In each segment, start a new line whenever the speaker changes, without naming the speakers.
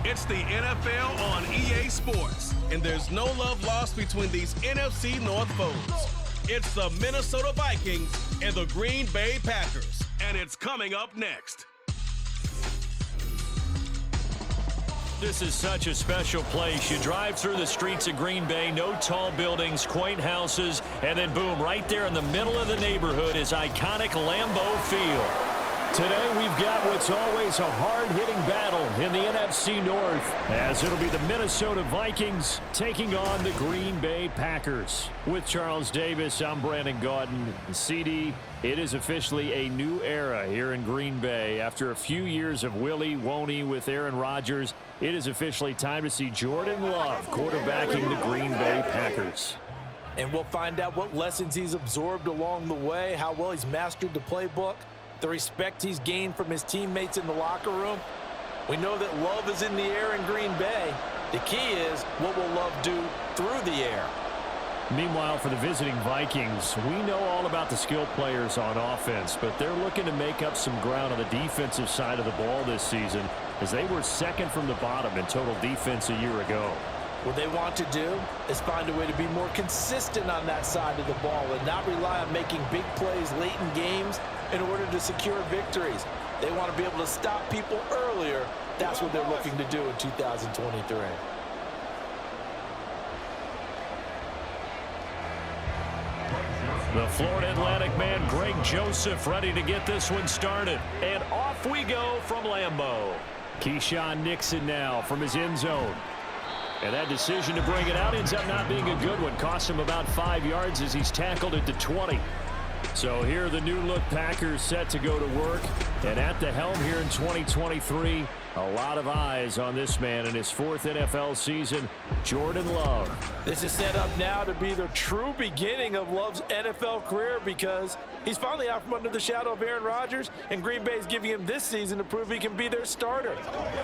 It's the NFL on EA Sports, and there's no love lost between these NFC North foes. It's the Minnesota Vikings and the Green Bay Packers, and it's coming up next.
This is such a special place. You drive through the streets of Green Bay, no tall buildings, quaint houses, and then boom, right there in the middle of the neighborhood is iconic Lambeau Field. Today we've got what's always a hard-hitting battle in the NFC North, as it'll be the Minnesota Vikings taking on the Green Bay Packers. With Charles Davis, I'm Brandon Gaudin. CD, it is officially a new era here in Green Bay. After a few years of Willie, won't-he with Aaron Rodgers, it is officially time to see Jordan Love quarterbacking the Green Bay Packers.
And we'll find out what lessons he's absorbed along the way, how well he's mastered the playbook, the respect he's gained from his teammates in the locker room. We know that Love is in the air in Green Bay. The key is, what will Love do through the air?
Meanwhile, for the visiting Vikings, we know all about the skilled players on offense, but they're looking to make up some ground on the defensive side of the ball this season, as they were second from the bottom in total defense a year ago.
What they want to do is find a way to be more consistent on that side of the ball and not rely on making big plays late in games in order to secure victories. They want to be able to stop people earlier. That's what they're looking to do in 2023.
The Florida Atlantic man, Greg Joseph, ready to get this one started. And off we go from Lambeau. Keyshawn Nixon now from his end zone. And that decision to bring it out ends up not being a good one. Cost him about 5 yards as he's tackled at the 20. So here the new-look Packers set to go to work. And at the helm here in 2023, a lot of eyes on this man in his fourth NFL season, Jordan Love.
This is set up now to be the true beginning of Love's NFL career, because he's finally out from under the shadow of Aaron Rodgers, and Green Bay is giving him this season to prove he can be their starter.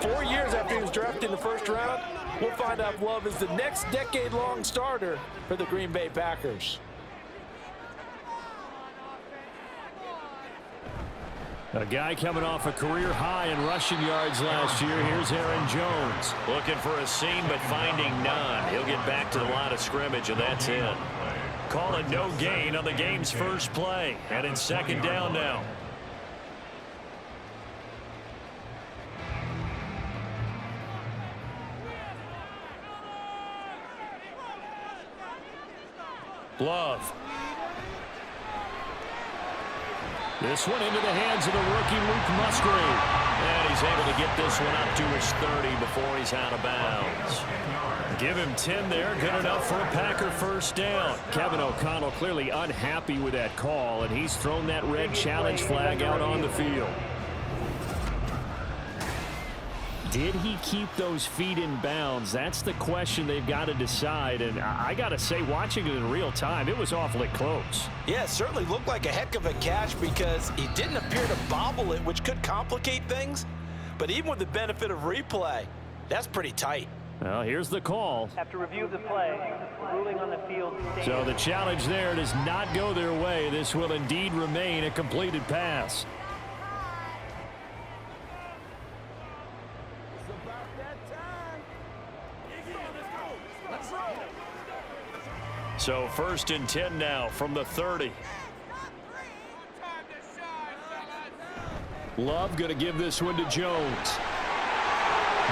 4 years after he was drafted in the first round, we'll find out if Love is the next decade-long starter for the Green Bay Packers.
A guy coming off a career high in rushing yards last year. Here's Aaron Jones. Looking for a seam, but finding none. He'll get back to the line of scrimmage, and that's it. Call it no gain on the game's first play. And it's second down now. Love. This one into the hands of the rookie Luke Musgrave. And he's able to get this one up to his 30 before he's out of bounds. Give him 10 there. Good enough for a Packer first down. Kevin O'Connell clearly unhappy with that call, and he's thrown that red challenge flag out on the field. Did he keep those feet in bounds? That's the question they've got to decide. And I got to say, watching it in real time, it was awfully close.
Yeah, it certainly looked like a heck of a catch, because he didn't appear to bobble it, which could complicate things. But even with the benefit of replay, that's pretty tight.
Well, here's the call.
After review of the play, ruling on the field.
So the challenge there does not go their way. This will indeed remain a completed pass. So first and 10 now from the 30. Love going to give this one to Jones.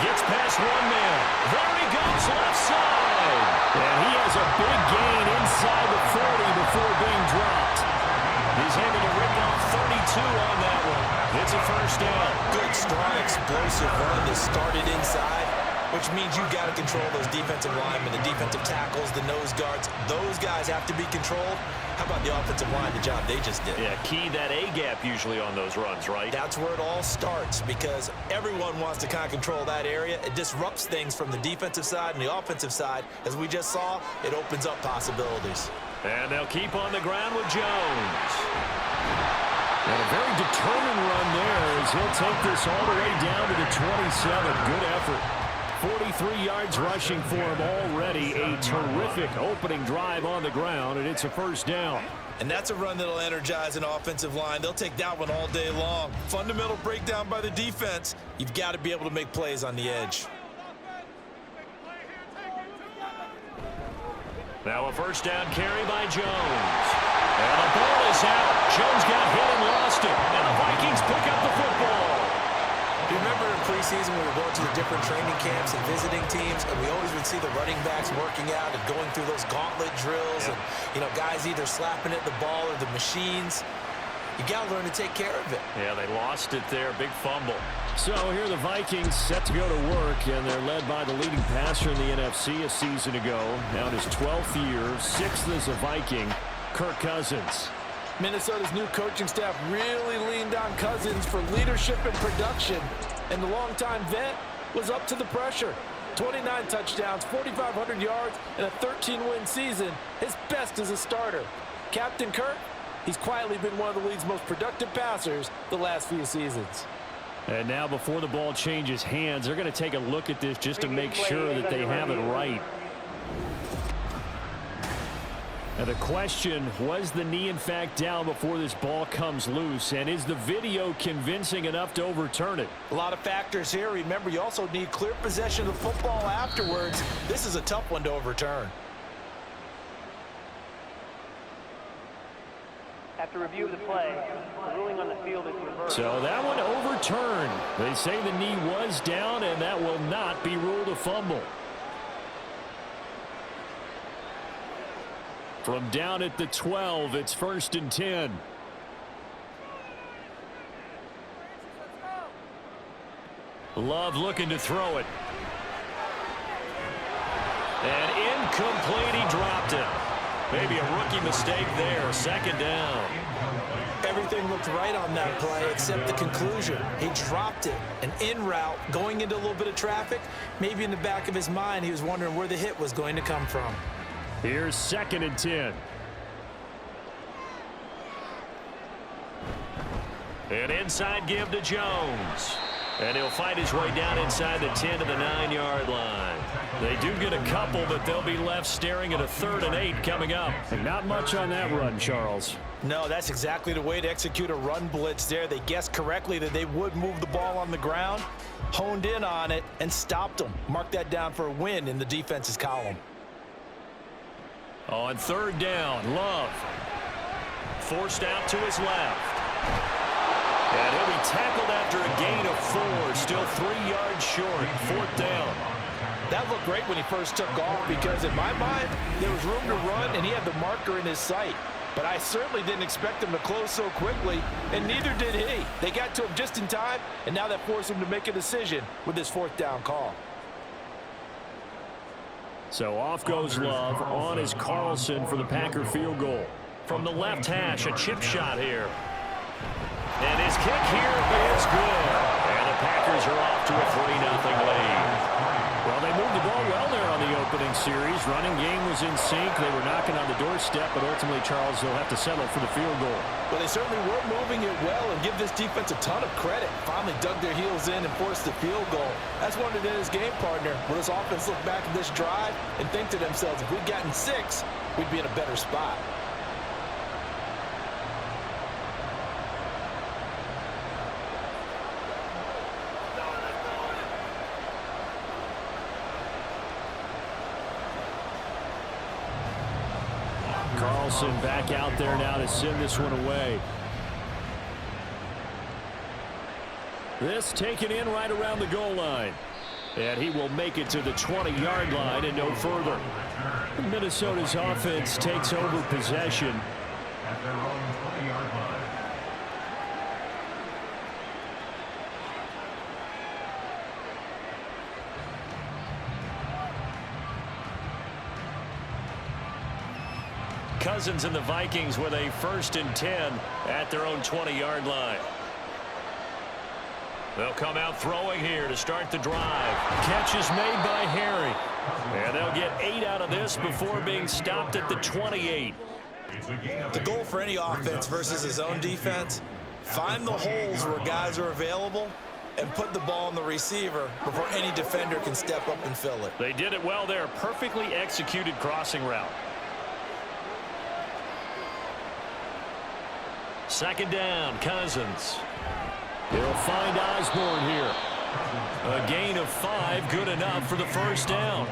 Gets past one man. There he goes, left side. And he has a big gain inside the 40 before being dropped. He's able to rip off 32 on that one. It's a first down.
Good, strong, explosive run that started inside, which means you got to control those defensive linemen, the defensive tackles, the nose guards. Those guys have to be controlled. How about the offensive line, the job they just did?
Yeah, key that A-gap usually on those runs, right?
That's where it all starts, because everyone wants to kind of control that area. It disrupts things from the defensive side and the offensive side. As we just saw, it opens up possibilities.
And they'll keep on the ground with Jones. And a very determined run there as he'll take this all the way down to the 27. Good effort. 43 yards rushing for him already. A terrific opening drive on the ground, and it's a first down.
And that's a run that'll energize an offensive line. They'll take that one all day long. Fundamental breakdown by the defense. You've got to be able to make plays on the edge.
Now a first down carry by Jones. And the ball is out. Jones got hit and lost it. And the Vikings pick up the football.
You remember in preseason when we were going to the different training camps and visiting teams, and we always would see the running backs working out and going through those gauntlet drills, and, you know, guys either slapping at the ball or the machines. You got to learn to take care of it.
Yeah, they lost it there. Big fumble.
So here the Vikings set to go to work, and they're led by the leading passer in the NFC a season ago. Now in his 12th year, 6th as a Viking, Kirk Cousins.
Minnesota's new coaching staff really leaned on Cousins for leadership and production, and the longtime vet was up to the pressure. 29 touchdowns, 4,500 yards, and a 13-win season, his best as a starter. Captain Kirk, he's quietly been one of the league's most productive passers the last few seasons.
And now before the ball changes hands, they're going to take a look at this just to make sure that they have it right. Now the question, was the knee in fact down before this ball comes loose? And is the video convincing enough to overturn it?
A lot of factors here. Remember, you also need clear possession of the football afterwards. This is a tough one to overturn.
After review of the play, the ruling on the field is reversed.
So that one overturned. They say the knee was down, and that will not be ruled a fumble. From down at the 12, it's 1st and 10. Love looking to throw it. And incomplete, he dropped it. Maybe a rookie mistake there, 2nd down.
Everything looked right on that play except the conclusion. He dropped it. An in route going into a little bit of traffic. Maybe in the back of his mind he was wondering where the hit was going to come from.
Here's 2nd and 10.
An inside give to Jones. And he'll fight his way down inside the 10 to the 9-yard line. They do get a couple, but they'll be left staring at a 3rd and 8 coming up.
And not much on that run, Charles.
No, that's exactly the way to execute a run blitz there. They guessed correctly that they would move the ball on the ground, honed in on it, and stopped them. Mark that down for a win in the defense's column.
On 3rd down, Love. Forced out to his left. And he'll be tackled after a gain of 4. Still 3 yards short. 4th down.
That looked great when he first took off because, in my mind, there was room to run and he had the marker in his sight. But I certainly didn't expect him to close so quickly, and neither did he. They got to him just in time, and now that forced him to make a decision with this 4th down call.
So off goes Love. On is Carlson for the Packer field goal.
From the left hash, a chip shot here. And his kick here is good. And the Packers are off to a 3-0 lead.
Well, they moved the ball well there on the opening series. Running game was in sync. They were knocking on the doorstep, but ultimately, Charles, they'll have to settle for the field goal.
Well, they certainly were moving it well, and give this defense a ton of credit. Finally dug their heels in and forced the field goal. That's one of his game partner. Will this offense look back at this drive and think to themselves, if we'd gotten 6, we'd be in a better spot.
Carlson back out there now to send this one away. This taken in right around the goal line. And he will make it to the 20-yard line and no further. Minnesota's offense takes over possession.
At their own 20-yard line.
Cousins and the Vikings with a 1st and 10 at their own 20-yard line. They'll come out throwing here to start the drive. Catch is made by Harry. And they'll get 8 out of this before being stopped at the 28.
The goal for any offense versus his own defense, find the holes where guys are available and put the ball on the receiver before any defender can step up and fill it.
They did it well there. Perfectly executed crossing route. 2nd down, Cousins.
They'll find Osborne here.
A gain of 5, good enough for the 1st down.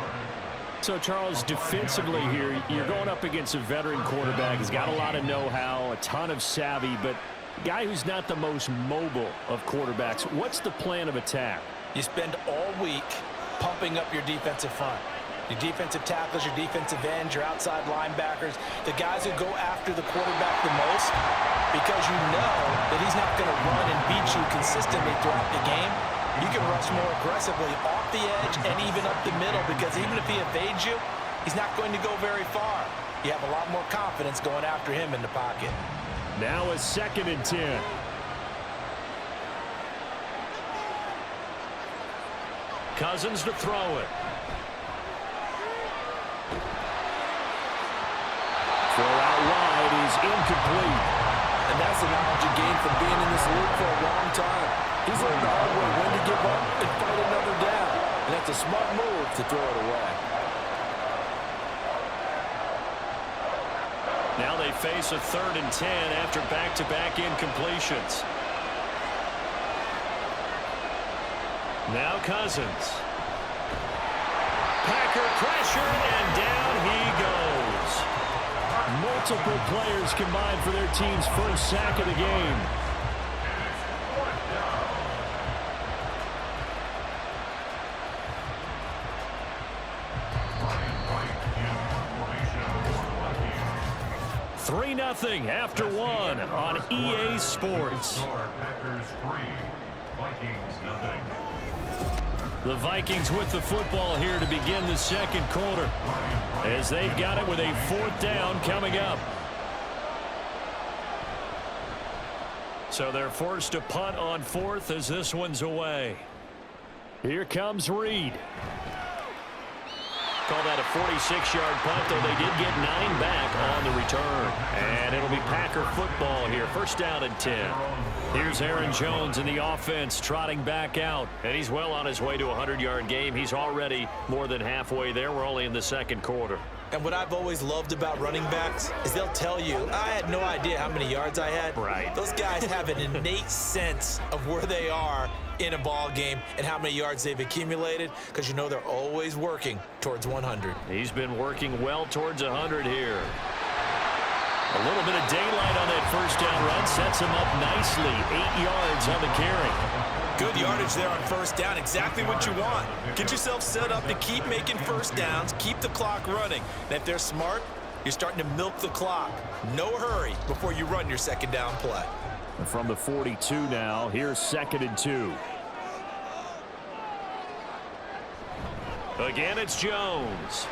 So, Charles, defensively here, you're going up against a veteran quarterback. He's got a lot of know-how, a ton of savvy, but a guy who's not the most mobile of quarterbacks. What's the plan of attack?
You spend all week pumping up your defensive front. Your defensive tackles, your defensive ends, your outside linebackers, the guys who go after the quarterback the most, because you know that he's not going to run and beat you consistently throughout the game. You can rush more aggressively off the edge and even up the middle, because even if he evades you, he's not going to go very far. You have a lot more confidence going after him in the pocket.
Now a 2nd and 10. Cousins to throw it. Throw out wide is incomplete.
And that's the knowledge you gain from being in this league for a long time. He's learned the hard way when to give up and fight another down. And that's a smart move to throw it away.
Now they face a 3rd and 10 after back-to-back incompletions. Now Cousins. Packer pressure, and down he goes.
Multiple players combined for their team's first sack of the game. Three 3-0 after one on EA Sports.
Packers 3, Vikings 0.
The Vikings with the football here to begin the second quarter, as they've got it with a 4th down coming up. So they're forced to punt on 4th as this one's away.
Here comes Reed.
Call that a 46-yard punt, though they did get 9 back on the return. And it'll be Packer football here, 1st down and 10. Here's Aaron Jones in the offense trotting back out. And he's well on his way to a 100-yard game. He's already more than halfway there. We're only in the second quarter.
And what I've always loved about running backs is they'll tell you, I had no idea how many yards I had.
Right.
Those guys have an innate sense of where they are in a ball game and how many yards they've accumulated, because you know they're always working towards 100.
He's been working well towards 100 here. A little bit of daylight on that 1st down run sets him up nicely. 8 yards on the carry.
Good yardage there on 1st down. Exactly what you want. Get yourself set up to keep making 1st downs, keep the clock running. And if they're smart, you're starting to milk the clock. No hurry before you run your 2nd down play.
And from the 42 now, here's 2nd and 2.
Again, it's Jones.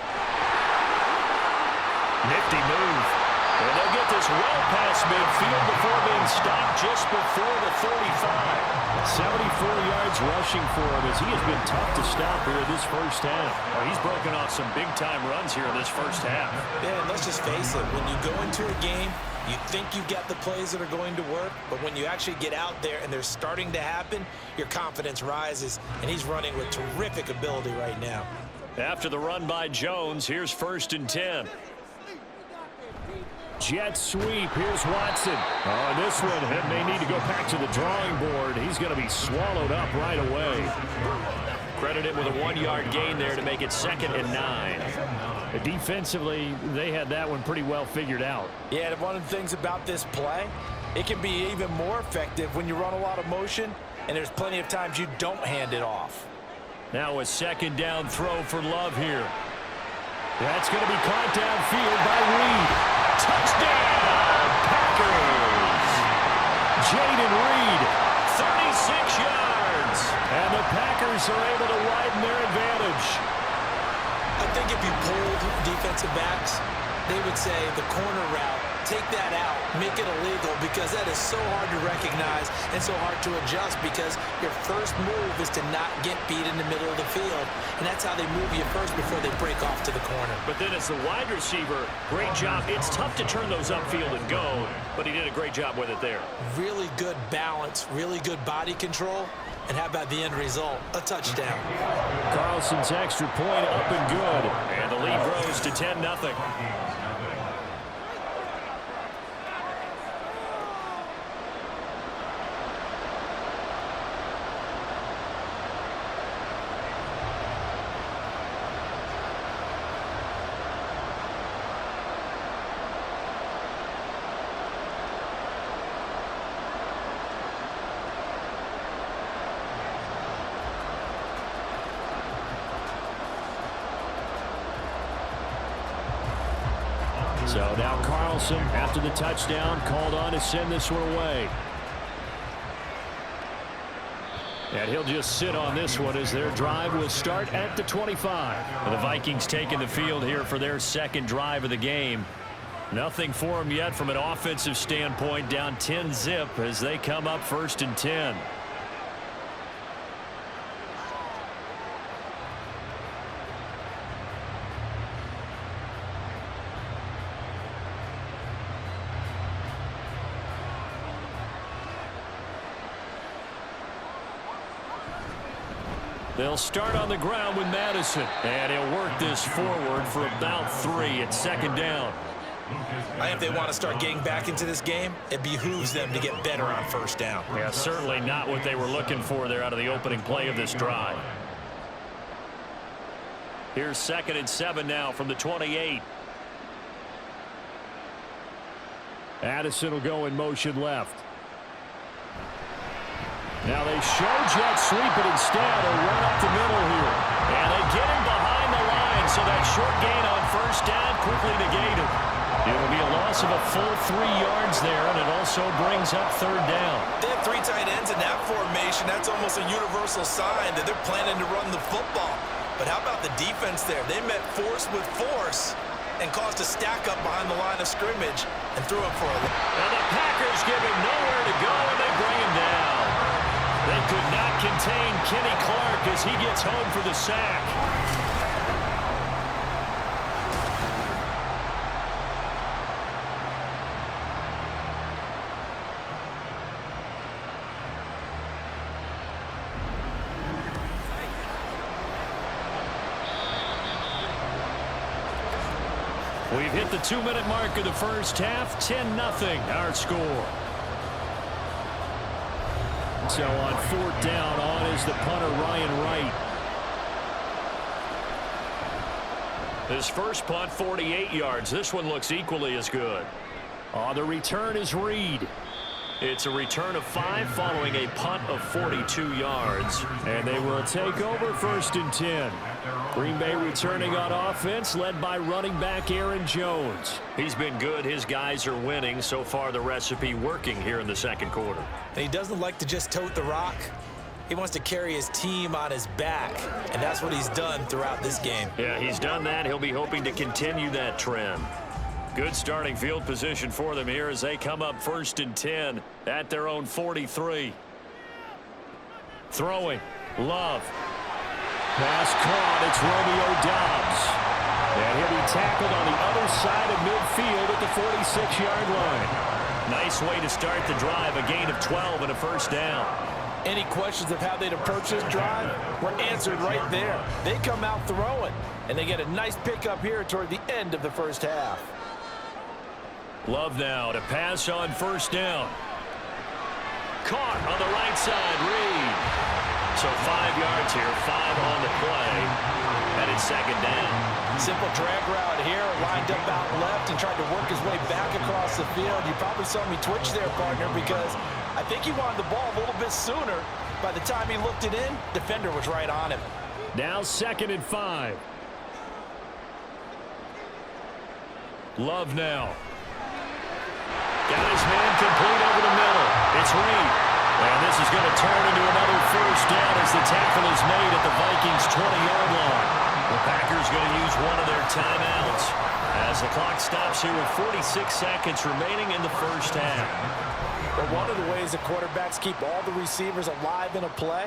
Nifty move. And they'll get this well past midfield before being stopped just before the 35.
74 yards rushing for him, as he has been tough to stop here this 1st half.
Well, he's broken off some big-time runs here in this 1st half.
Yeah, and let's just face it. When you go into a game, you think you've got the plays that are going to work, but when you actually get out there and they're starting to happen, your confidence rises, and he's running with terrific ability right now.
After the run by Jones, here's 1st and 10.
Jet sweep. Here's Watson. On this one, he may need to go back to the drawing board. He's going to be swallowed up right away.
Credit him with a 1-yard gain there to make it 2nd and 9.
Defensively, they had that one pretty well figured out.
Yeah, and one of the things about this play, it can be even more effective when you run a lot of motion, and there's plenty of times you don't hand it off.
Now a 2nd down throw for Love here.
That's going to be caught downfield by Reed.
Touchdown, Packers!
Jaden Reed.
36 yards.
And the Packers are able to widen their advantage.
I think if you pulled defensive backs, they would say the corner route, take that out, make it illegal, because that is so hard to recognize and so hard to adjust, because your first move is to not get beat in the middle of the field, and that's how they move you first before they break off to the corner.
But then as the wide receiver, great job. It's tough to turn those upfield and go, but he did a great job with it there.
Really good balance, really good body control, and how about the end result? A touchdown.
Carlson's extra point up and good.
And the lead grows to 10-0.
So now Carlson, after the touchdown, called on to send this one away. And he'll just sit on this one as their drive will start at the 25. The Vikings taking the field here for their second drive of the game. Nothing for them yet from an offensive standpoint, down 10-zip as they come up 1st and 10. They'll start on the ground with Madison, and he'll work this forward for about 3 at 2nd down.
I think if they want to start getting back into this game, it behooves them to get better on 1st down.
Yeah, certainly not what they were looking for there out of the opening play of this drive. Here's 2nd and 7 now from the 28.
Addison will go in motion left. Now they show jet sweep it instead, or run up the middle here.
And they get him behind the line, so that short gain on 1st down quickly negated. It'll be a loss of a full 3 yards there, and it also brings up 3rd down.
They have 3 tight ends in that formation. That's almost a universal sign that they're planning to run the football. But how about the defense there? They met force with force and caused a stack up behind the line of scrimmage and threw up for a...
And the Packers give him nowhere to go, and they bring him down. They could not contain Kenny Clark as he gets home for the sack. We've hit the 2-minute mark of the first half. 10-0 our score.
So on 4th down, on is the punter, Ryan Wright.
His first punt, 48 yards. This one looks equally as good.
The return is Reed.
It's a return of 5 following a punt of 42 yards.
And they will take over 1st and 10. Green Bay returning on offense, led by running back Aaron Jones.
He's been good. His guys are winning. So far, the recipe working here in the 2nd quarter.
And he doesn't like to just tote the rock. He wants to carry his team on his back, and that's what he's done throughout this game.
Yeah, he's done that. He'll be hoping to continue that trend. Good starting field position for them here as they come up 1st and 10 at their own 43.
Throwing. Love. Pass caught. It's Romeo Doubs. And he'll be tackled on the other side of midfield at the 46-yard line.
Nice way to start the drive. A gain of 12 and a 1st down.
Any questions of how they'd approach this drive were answered right there. They come out throwing, and they get a nice pickup here toward the end of the first half.
Love now to pass on 1st down. Caught on the right side, Reed. So 5 yards here, 5 on the play, and it's 2nd down.
Simple drag route here, lined up out left and tried to work his way back across the field. You probably saw me twitch there, partner, because I think he wanted the ball a little bit sooner. By the time he looked it in, defender was right on him.
Now 2nd and 5. Love now.
Got his man complete over the middle. It's Reed. And this is going to turn into another 1st down as the tackle is made at the Vikings' 20-yard line. The Packers going to use one of their timeouts as the clock stops here with 46 seconds remaining in the first half.
But one of the ways that quarterbacks keep all the receivers alive in a play,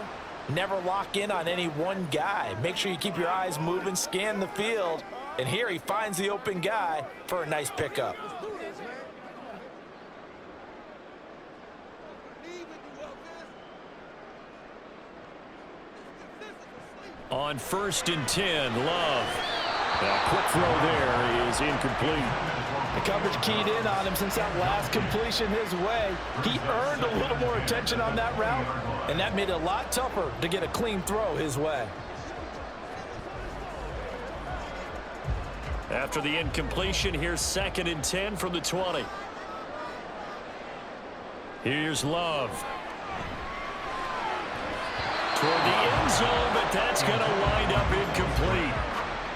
never lock in on any one guy. Make sure you keep your eyes moving, scan the field, and here he finds the open guy for a nice pickup.
On 1st and 10, Love.
A quick throw there is incomplete.
The coverage keyed in on him since that last completion his way. He earned a little more attention on that route, and that made it a lot tougher to get a clean throw his way.
After the incompletion, here's 2nd and 10 from the 20.
Here's Love.
Toward the end zone, but that's going to wind up incomplete.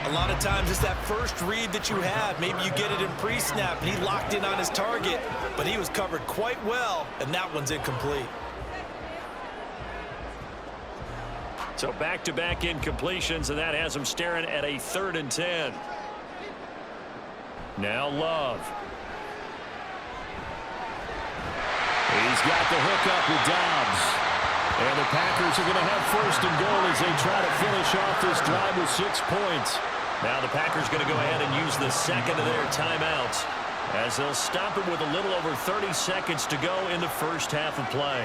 A lot of times it's that first read that you have. Maybe you get it in pre-snap, and he locked in on his target, but he was covered quite well, and that one's incomplete.
So back-to-back incompletions, and that has him staring at a 3rd and 10. Now Love. He's got the hookup with Dobbs. And the Packers are going to have 1st and goal as they try to finish off this drive with 6 points. Now the Packers going to go ahead and use the second of their timeouts as they'll stop it with a little over 30 seconds to go in the first half of play.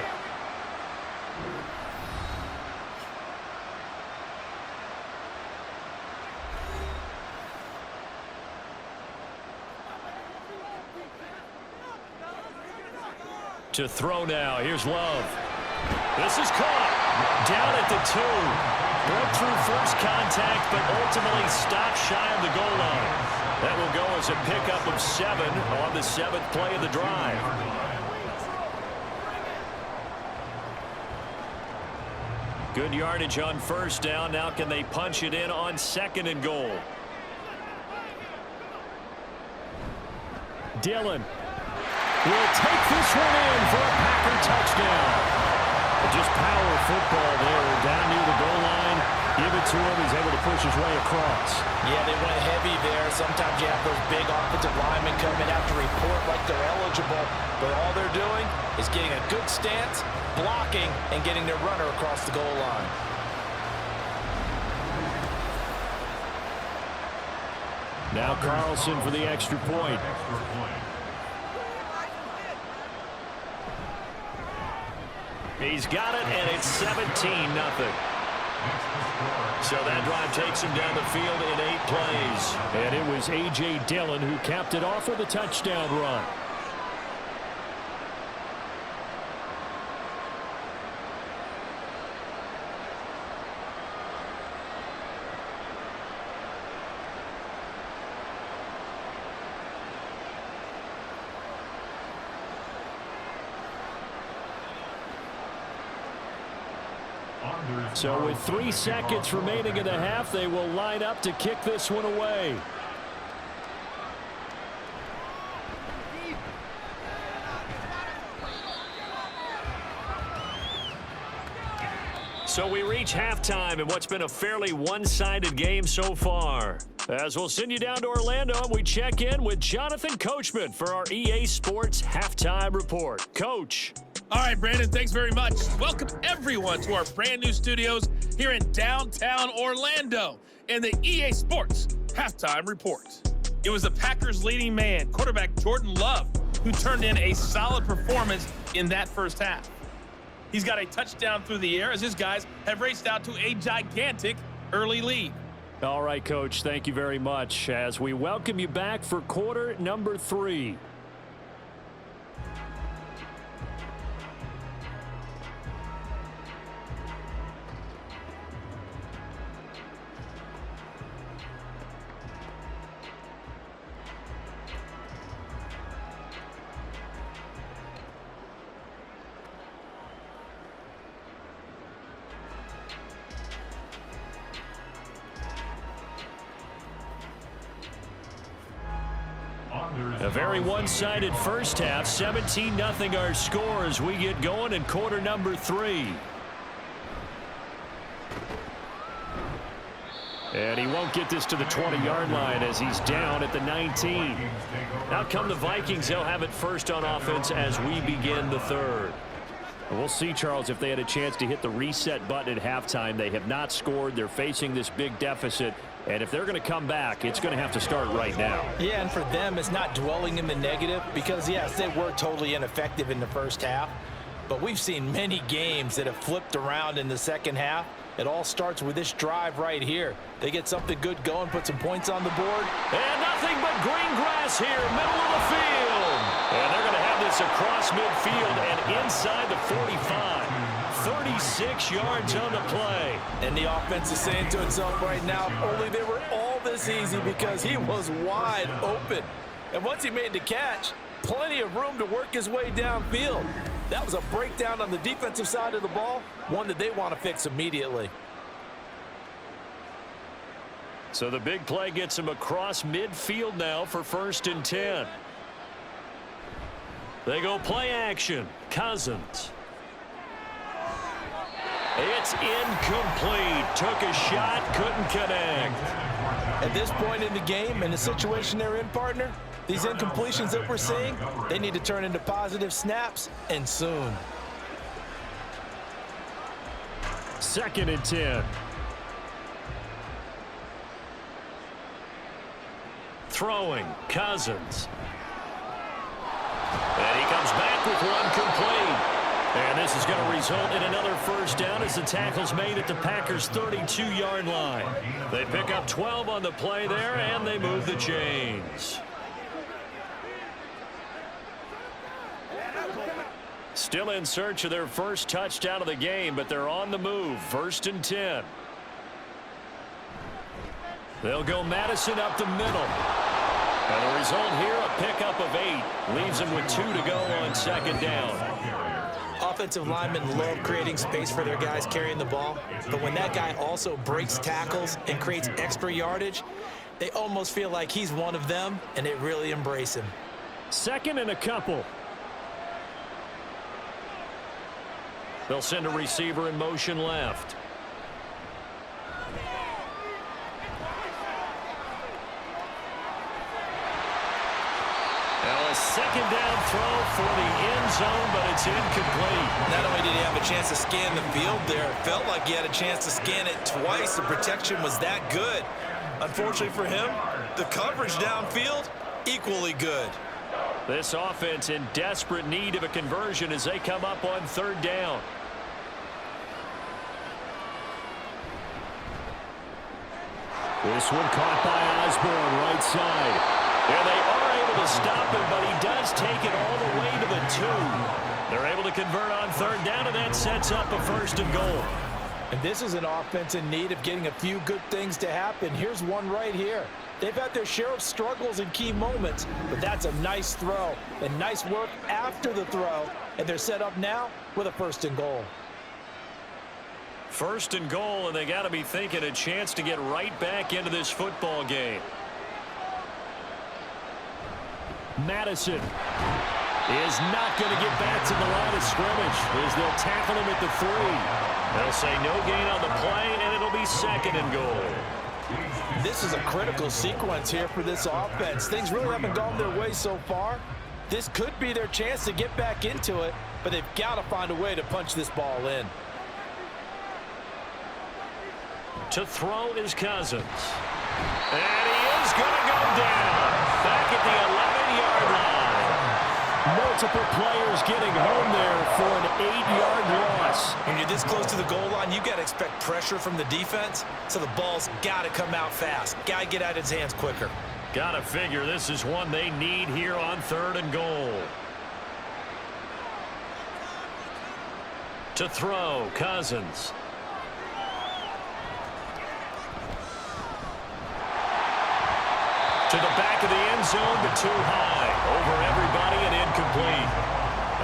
To throw now. Here's Love. This is caught. Down at the 2. Broke through first contact, but ultimately stopped shy of the goal line. That will go as a pickup of 7 on the 7th play of the drive. Good yardage on 1st down. Now can they punch it in on 2nd and goal? Dillon will take this one in for a Packer touchdown. Just power football there down near the goal line. Give it to him. He's able to push his way across.
Yeah, they went heavy there. Sometimes you have those big offensive linemen come in, have to report like they're eligible. But all they're doing is getting a good stance, blocking, and getting their runner across the goal line.
Now Carlson for the extra point.
He's got it, and it's 17-0. So that drive takes him down the field in 8 plays.
And it was A.J. Dillon who capped it off with a touchdown run. So with 3 seconds remaining in the half, they will line up to kick this one away.
So we reach halftime in what's been a fairly one-sided game so far. As we'll send you down to Orlando, we check in with Jonathan Coachman for our EA Sports Halftime Report. Coach.
All right, Brandon, thanks very much. Welcome, everyone, to our brand new studios here in downtown Orlando in the EA Sports Halftime Report. It was the Packers' leading man, quarterback Jordan Love, who turned in a solid performance in that first half. He's got a touchdown through the air as his guys have raced out to a gigantic early lead.
All right, Coach, thank you very much as we welcome you back for quarter number 3.
A very one-sided first half. 17-0 our score as we get going in quarter number 3. And he won't get this to the 20-yard line as he's down at the 19. Out come the Vikings. They'll have it first on offense as we begin the third.
We'll see, Charles, if they had a chance to hit the reset button at halftime. They have not scored. They're facing this big deficit. And if they're going to come back, it's going to have to start right now.
Yeah, and for them, it's not dwelling in the negative because, yes, they were totally ineffective in the first half. But we've seen many games that have flipped around in the second half. It all starts with this drive right here. They get something good going, put some points on the board.
And nothing but green grass here, middle of the field. And they're going to have this across midfield and inside the 45. 36 yards on the play.
And the offense is saying to itself right now, only they were all this easy because he was wide open. And once he made the catch, plenty of room to work his way downfield. That was a breakdown on the defensive side of the ball, one that they want to fix immediately.
So the big play gets him across midfield now for 1st and 10. They go play action. Cousins. It's incomplete. Took a shot, couldn't connect.
At this point in the game, and the situation they're in, partner, these incompletions that we're seeing, they need to turn into positive snaps, and soon.
2nd and 10.
Throwing. Cousins. And he comes back with one complete. And this is going to result in another 1st down as the tackle's made at the Packers' 32-yard line. They pick up 12 on the play there, and they move the chains. Still in search of their first touchdown of the game, but they're on the move. 1st and 10. They'll go Madison up the middle. And the result here, a pickup of 8. Leaves them with 2 to go on 2nd down.
Offensive linemen love creating space for their guys carrying the ball, but when that guy also breaks tackles and creates extra yardage, they almost feel like he's one of them, and they really embrace him.
2nd and a couple.
They'll send a receiver in motion left. Now a 2nd down throw for the end zone, but it's incomplete.
Not only did he have a chance to scan the field there, it felt like he had a chance to scan it twice. The protection was that good. Unfortunately for him, the coverage downfield, equally good.
This offense in desperate need of a conversion as they come up on 3rd down.
This one caught by Osborne, right side.
Yeah, they are able to stop him, but he does take it all the way to the 2. They're able to convert on 3rd down, and that sets up a 1st and goal.
And this is an offense in need of getting a few good things to happen. Here's one right here. They've had their share of struggles in key moments, but that's a nice throw and nice work after the throw. And they're set up now with a 1st and goal.
1st and goal, and they got to be thinking a chance to get right back into this football game.
Madison is not going to get back to the line of scrimmage as they'll tackle him at the 3.
They'll say no gain on the play, and it'll be 2nd and goal.
This is a critical sequence here for this offense. Things really haven't gone their way so far. This could be their chance to get back into it, but they've got to find a way to punch this ball in.
To throw is Cousins. And he is going to go down. Back at the 11-yard line.
Multiple players getting home there for an 8-yard loss.
When you're this close to the goal line, you got to expect pressure from the defense, so the ball's got to come out fast. Got to get out of his hands quicker.
Got to figure this is one they need here on 3rd and goal. To throw, Cousins. To the back of the end zone, but too high. Over everybody and incomplete.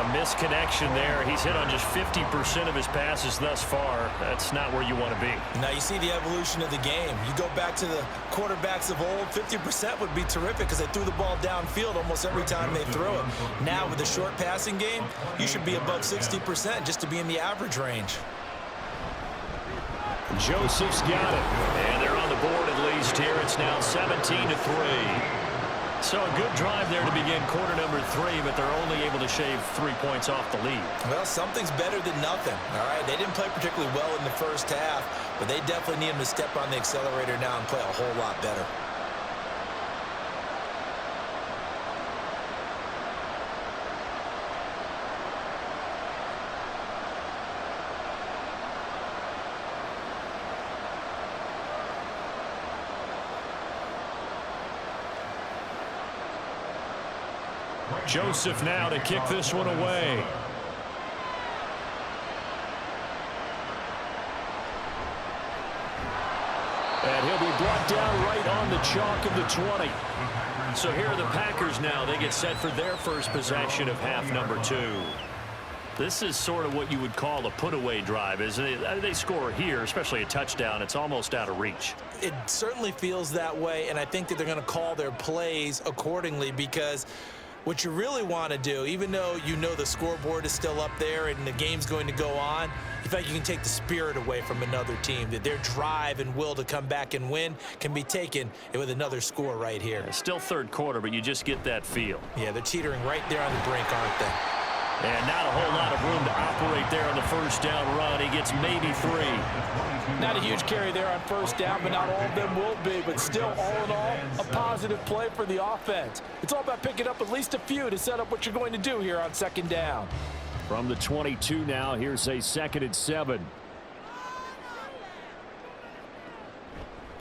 A misconnection there. He's hit on just 50% of his passes thus far. That's not where you want to be.
Now you see the evolution of the game. You go back to the quarterbacks of old, 50% would be terrific because they threw the ball downfield almost every time they threw it. Now with the short passing game, you should be above 60% just to be in the average range.
Joseph's got it.
And they're on the board at least here. It's now 17-3. So a good drive there to begin quarter number 3, but they're only able to shave 3 points off the lead.
Well, something's better than nothing, all right? They didn't play particularly well in the first half, but they definitely need them to step on the accelerator now and play a whole lot better.
Joseph now to kick this one away.
And he'll be brought down right on the chalk of the 20.
So here are the Packers now. They get set for their first possession of half number 2.
This is sort of what you would call a put-away drive, isn't it? They score here, especially a touchdown. It's almost out of reach.
It certainly feels that way, and I think that they're going to call their plays accordingly, because what you really want to do, even though you know the scoreboard is still up there and the game's going to go on, you feel like you can take the spirit away from another team, that their drive and will to come back and win can be taken with another score right here.
It's still third quarter, but you just get that feel.
Yeah, they're teetering right there on the brink, aren't they?
And not a whole lot of room to operate there on the first down run. He gets maybe 3.
Not a huge carry there on first down, but not all of them will be. But still, all in all, a positive play for the offense. It's all about picking up at least a few to set up what you're going to do here on second down.
From the 22 now, here's a 2nd and 7.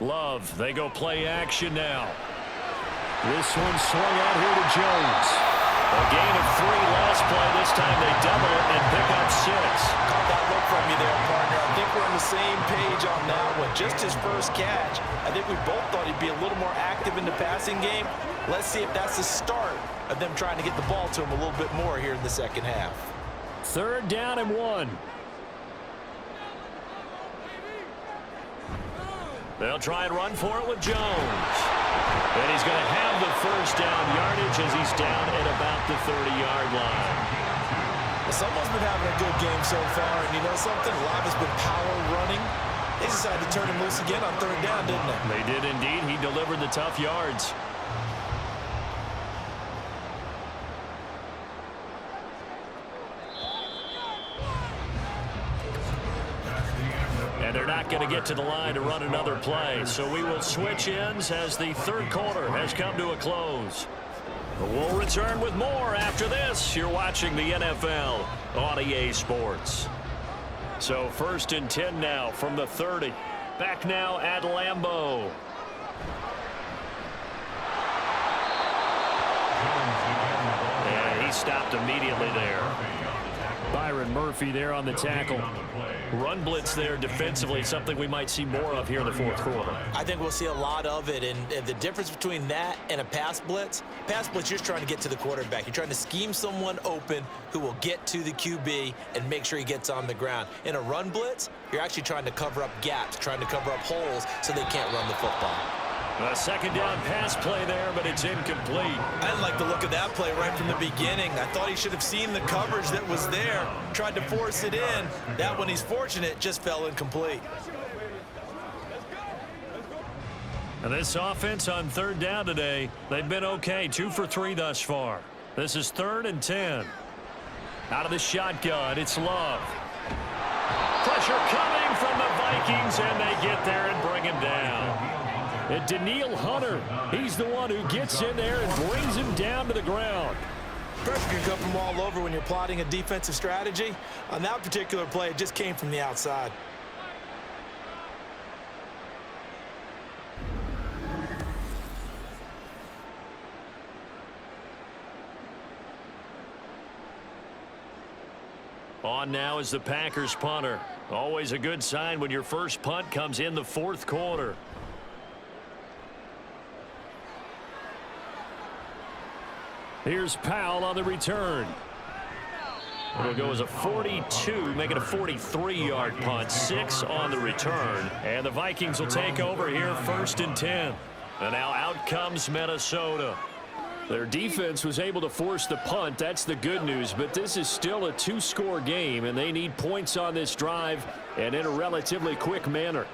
Love, they go play action now. This one swung out here to Jones. A gain of 3 last play. This time they double it and pick up 6.
Caught that look from you there, partner. I think we're on the same page on that one. Just his first catch. I think we both thought he'd be a little more active in the passing game. Let's see if that's the start of them trying to get the ball to him a little bit more here in the second half.
3rd down and 1. They'll try and run for it with Jones. And he's going to have the first down yardage as he's down at about the 30-yard line.
Someone's been having a good game so far, and you know something? A lot has been power running. They decided to turn him loose again on 3rd down, didn't they?
They did indeed. He delivered the tough yards. And they're not going to get to the line to run another play. So we will switch ends as the 3rd quarter has come to a close. We'll return with more after this. You're watching the NFL on EA Sports. So 1st and 10 now from the 30. Back now at Lambeau. And he stopped immediately there. Byron Murphy there on the tackle. Run blitz there defensively, something we might see more of here in the 4th quarter.
I think we'll see a lot of it, and the difference between that and a pass blitz, you're just trying to get to the quarterback. You're trying to scheme someone open who will get to the QB and make sure he gets on the ground. In a run blitz, you're actually trying to cover up gaps, trying to cover up holes so they can't run the football.
A 2nd down pass play there, but it's incomplete.
I didn't like the look of that play right from the beginning. I thought he should have seen the coverage that was there, tried to force it in. That one, he's fortunate, just fell incomplete.
And this offense on 3rd down today, they've been okay, 2 for 3 thus far. This is 3rd and 10. Out of the shotgun, it's Love. Pressure coming from the Vikings, and they get there and bring him down. And Daniil Hunter, he's the one who gets in there and brings him down to the ground.
Pressure can come from all over when you're plotting a defensive strategy. On that particular play, it just came from the outside.
On now is the Packers punter. Always a good sign when your first punt comes in the 4th quarter. Here's Powell on the return. It'll go as a 42, make it a 43-yard punt, 6 on the return. And the Vikings will take over here 1st and 10. And now out comes Minnesota. Their defense was able to force the punt. That's the good news. But this is still a 2-score game, and they need points on this drive and in a relatively quick manner.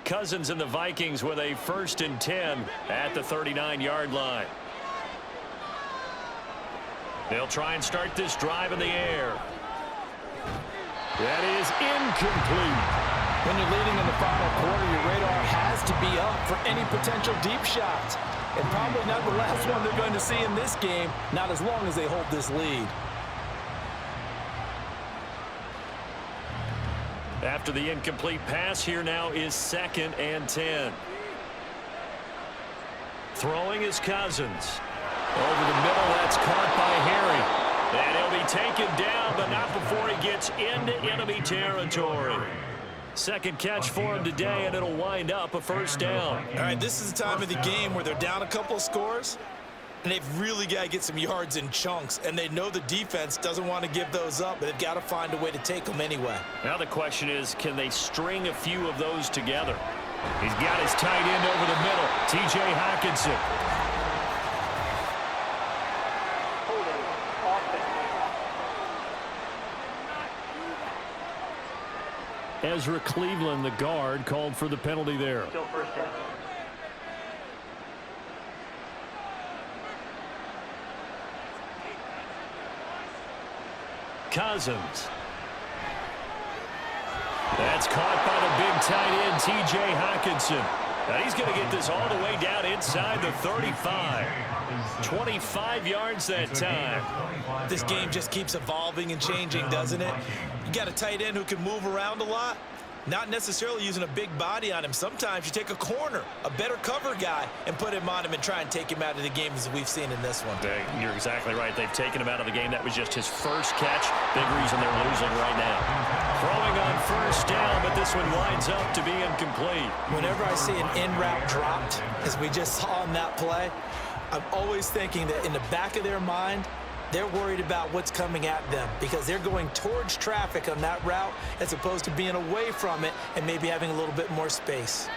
Cousins and the Vikings with a 1st and 10 at the 39-yard line. They'll try and start this drive in the air. That is incomplete.
When you're leading in the final quarter, your radar has to be up for any potential deep shots. And probably not the last one they're going to see in this game, not as long as they hold this lead.
After the incomplete pass, here now is 2nd and 10. Throwing is Cousins. Over the middle, that's caught by Harry. And he'll be taken down, but not before he gets into enemy territory.
Second catch for him today, and it'll wind up a first down.
All right, this is the time of the game where they're down a couple of scores, and they've really got to get some yards in chunks, and they know the defense doesn't want to give those up, but they've got to find a way to take them anyway.
Now the question is, can they string a few of those together? He's got his tight end over the middle, T.J. Hockenson. Ezra Cleveland, the guard, called for the penalty there.
Still first down.
Cousins. That's caught by the big tight end, T.J. Hockenson. Now he's going to get this all the way down inside the 35. 25 yards that time.
This game just keeps evolving and changing, doesn't it? You got a tight end who can move around a lot, not necessarily using a big body on him. Sometimes you take a corner, a better cover guy, and put him on him and try and take him out of the game, as we've seen in this one.
You're exactly right. They've taken him out of the game. That was just his first catch. Big reason they're losing right now. Throwing on first down, but this one winds up to be incomplete.
Whenever I see an in-route dropped, as we just saw on that play, I'm always thinking that in the back of their mind, they're worried about what's coming at them because they're going towards traffic on that route as opposed to being away from it and maybe having a little bit more space.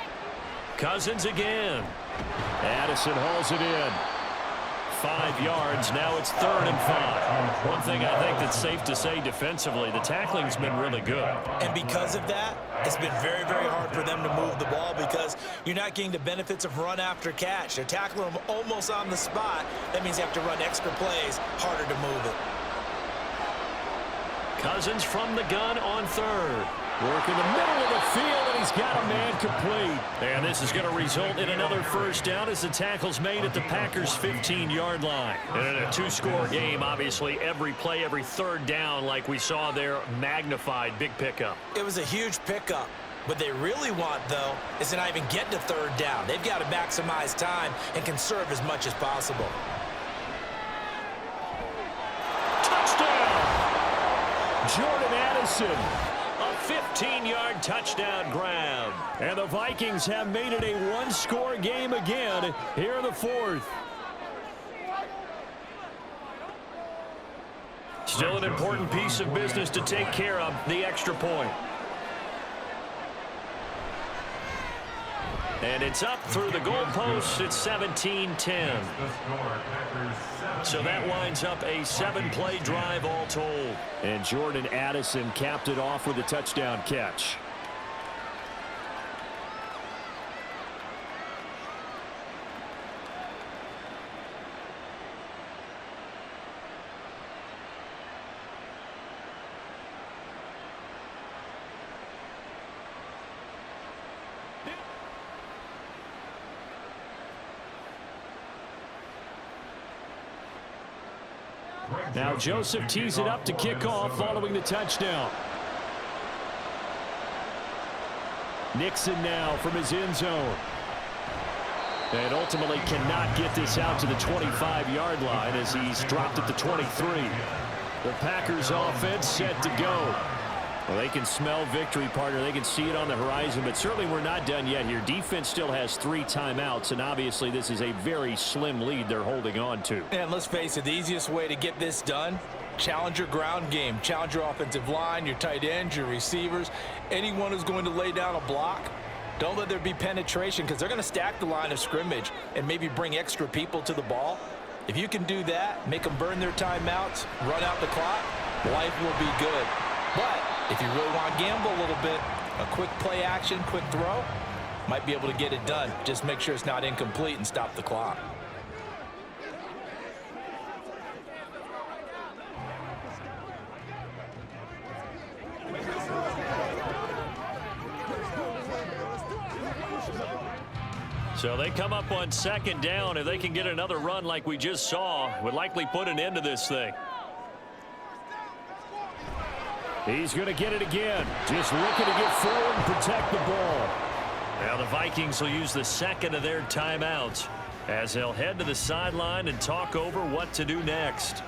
Cousins again. Addison hauls it in. 5 yards. Now it's 3rd and 5. One thing I think that's safe to say defensively, the tackling's been really good.
And because of that, it's been very, very hard for them to move the ball because you're not getting the benefits of run after catch. They're tackling them almost on the spot. That means they have to run extra plays, harder to move it.
Cousins from the gun on 3rd. Work in the middle of the field, and he's got a man complete. And this is going to result in another first down as the tackle's made at the Packers' 15-yard line. And in a 2-score game, obviously, every play, every 3rd down, like we saw there, magnified. Big pickup.
It was a huge pickup. What they really want, though, is to not even get to 3rd down. They've got to maximize time and conserve as much as possible.
Touchdown! Jordan Addison. A 15-yard touchdown grab. And the Vikings have made it a 1-score game again here in the 4th. Still an important piece of business to take care of, the extra point. And it's up through the goalposts. It's 17-10. So that winds up a 7-play drive all told. And Jordan Addison capped it off with a touchdown catch. Now Joseph tees it up to kick off following the touchdown. Nixon now from his end zone. And ultimately cannot get this out to the 25-yard line as he's dropped at the 23. The Packers offense set to go. Well, they can smell victory, partner. They can see it on the horizon, but certainly we're not done yet here. Defense still has 3 timeouts, and obviously this is a very slim lead they're holding on to.
And let's face it, the easiest way to get this done, challenge your ground game. Challenge your offensive line, your tight ends, your receivers, anyone who's going to lay down a block. Don't let there be penetration because they're going to stack the line of scrimmage and maybe bring extra people to the ball. If you can do that, make them burn their timeouts, run out the clock, life will be good. But if you really want to gamble a little bit, a quick play action, quick throw, might be able to get it done. Just make sure it's not incomplete and stop the clock.
So they come up on 2nd down. If they can get another run like we just saw, would likely put an end to this thing. He's going to get it again. Just looking to get forward and protect the ball. Now the Vikings will use the 2nd of their timeouts as they'll head to the sideline and talk over what to do next.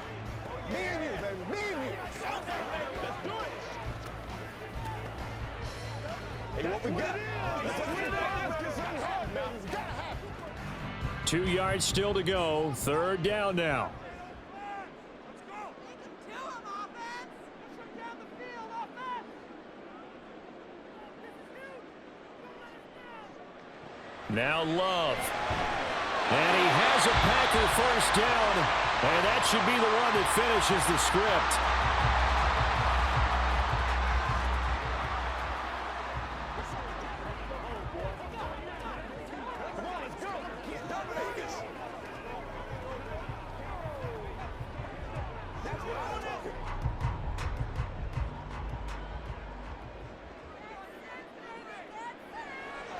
2 yards still to go. 3rd down now. Now Love. And he has a Packer 1st down. And that should be the one that finishes the script.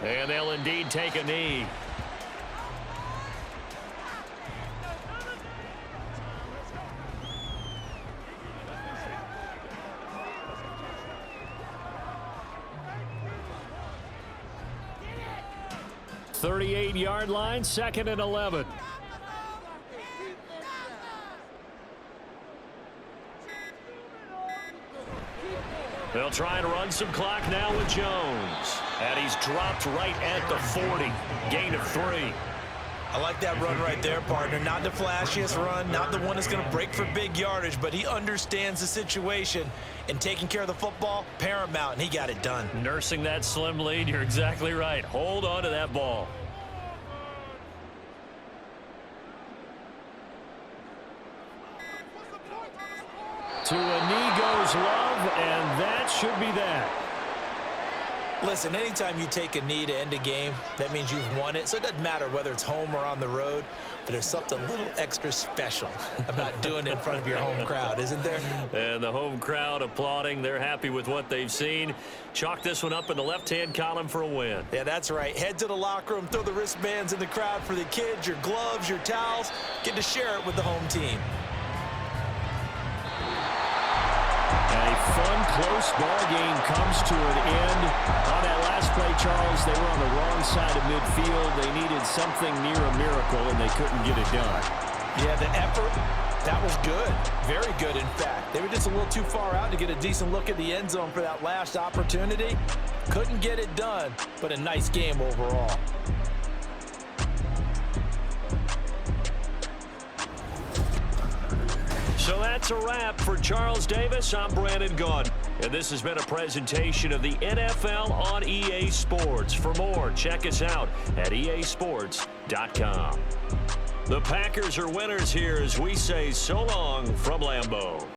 And they'll indeed take a knee. .38-yard line, 2nd and 11. They'll try and run some clock now with Jones. And he's dropped right at the 40. Gain of 3.
I like that run right there, partner. Not the flashiest run, not the one that's going to break for big yardage, but he understands the situation, and taking care of the football, paramount, and he got it done.
Nursing that slim lead, you're exactly right. Hold on to that ball. To a knee goes Love, and that should be that.
Listen, anytime you take a knee to end a game, that means you've won it. So it doesn't matter whether it's home or on the road, but there's something a little extra special about doing it in front of your home crowd, isn't there?
And the home crowd applauding. They're happy with what they've seen. Chalk this one up in the left-hand column for a win.
Yeah, that's right. Head to the locker room, throw the wristbands in the crowd for the kids, your gloves, your towels. Get to share it with the home team.
A fun, close ball game comes to an end. On that last play, Charles, they were on the wrong side of midfield. They needed something near a miracle, and they couldn't get it done.
Yeah, the effort, that was good. Very good, in fact. They were just a little too far out to get a decent look at the end zone for that last opportunity. Couldn't get it done, but a nice game overall.
So that's a wrap for Charles Davis. I'm Brandon Gaudin, and this has been a presentation of the NFL on EA Sports. For more, check us out at easports.com. The Packers are winners here as we say so long from Lambeau.